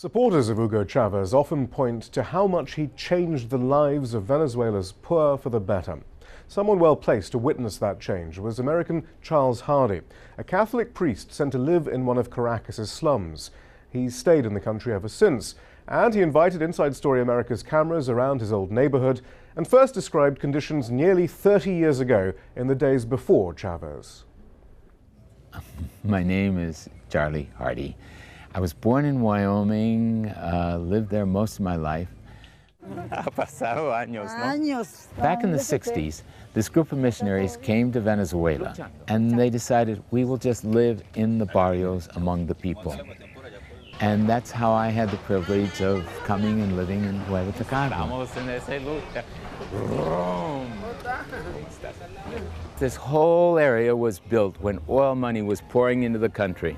Supporters of Hugo Chavez often point to how much he changed the lives of Venezuela's poor for the better. Someone well placed to witness that change was American Charles Hardy, a Catholic priest sent to live in one of Caracas' slums. He's stayed in the country ever since, and he invited Inside Story America's cameras around his old neighbourhood and first described conditions nearly 30 years ago in the days before Chavez. My name is Charlie Hardy. I was born in Wyoming, lived there most of my life. Back in the 60s, this group of missionaries came to Venezuela, and they decided we will just live in the barrios among the people. And that's how I had the privilege of coming and living in Nueva Tacagua. This whole area was built when oil money was pouring into the country.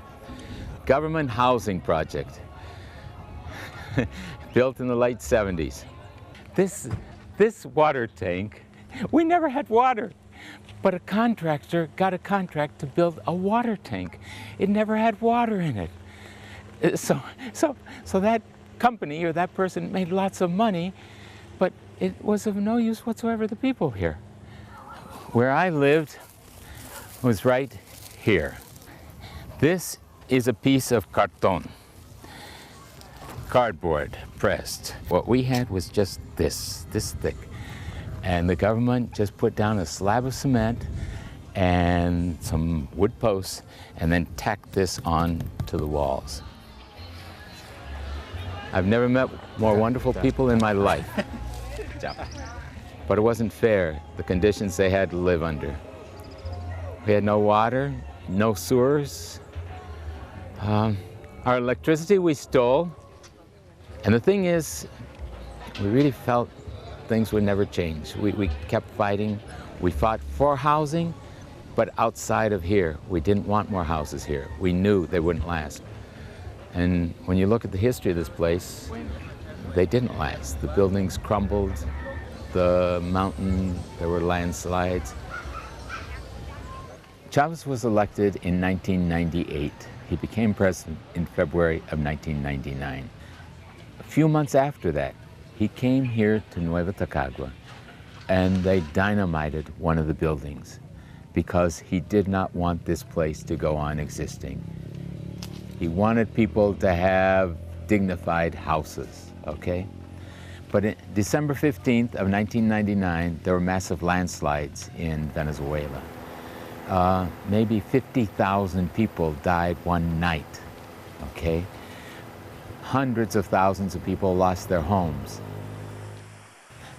Government housing project, built in the late 70s. This water tank, we never had water, but a contractor got a contract to build a water tank. It never had water in it. So that company or that person made lots of money, but it was of no use whatsoever to the people here. Where I lived was right here. This is a piece of carton, cardboard pressed. What we had was just this thick. And the government just put down a slab of cement and some wood posts and then tacked this on to the walls. I've never met more wonderful people in my life. But it wasn't fair, the conditions they had to live under. We had no water, no sewers. Our electricity we stole. And the thing is, we really felt things would never change. We kept fighting. We fought for housing, but outside of here. We didn't want more houses here. We knew they wouldn't last. And when you look at the history of this place, they didn't last. The buildings crumbled, the mountain, there were landslides. Chavez was elected in 1998. He became president in February of 1999. A few months after that, he came here to Nueva Tacagua, and they dynamited one of the buildings because he did not want this place to go on existing. He wanted people to have dignified houses, okay? But on December 15th of 1999, there were massive landslides in Venezuela. Maybe 50,000 people died one night, okay? Hundreds of thousands of people lost their homes.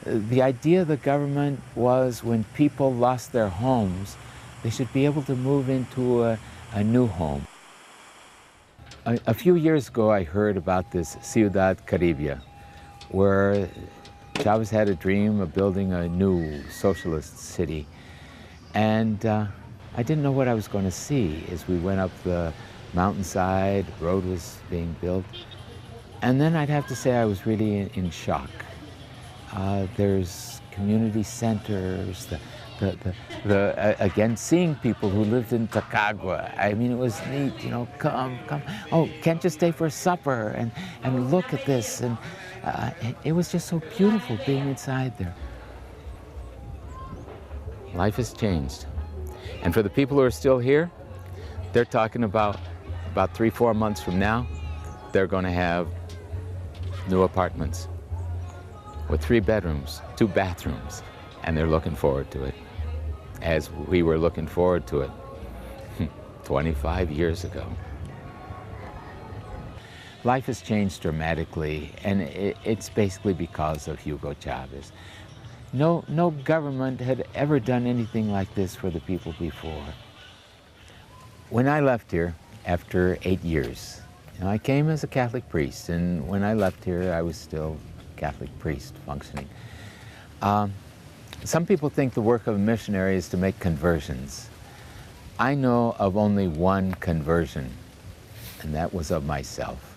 The idea of the government was when people lost their homes, they should be able to move into a new home. A few years ago, I heard about this Ciudad Caribia, where Chavez had a dream of building a new socialist city. And I didn't know what I was going to see as we went up the mountainside, the road was being built. And then I'd have to say I was really in shock. There's community centers, again, seeing people who lived in Tacagua. I mean, it was neat, you know, come. Oh, can't you stay for supper? And look at this. And it was just so beautiful being inside there. Life has changed. And for the people who are still here, they're talking about 3-4 months from now, they're going to have new apartments with 3 bedrooms, 2 bathrooms, and they're looking forward to it, as we were looking forward to it 25 years ago. Life has changed dramatically, and it's basically because of Hugo Chavez. No government had ever done anything like this for the people before. When I left here, after 8 years, I came as a Catholic priest, and when I left here, I was still a Catholic priest functioning. Some people think the work of a missionary is to make conversions. I know of only one conversion, and that was of myself.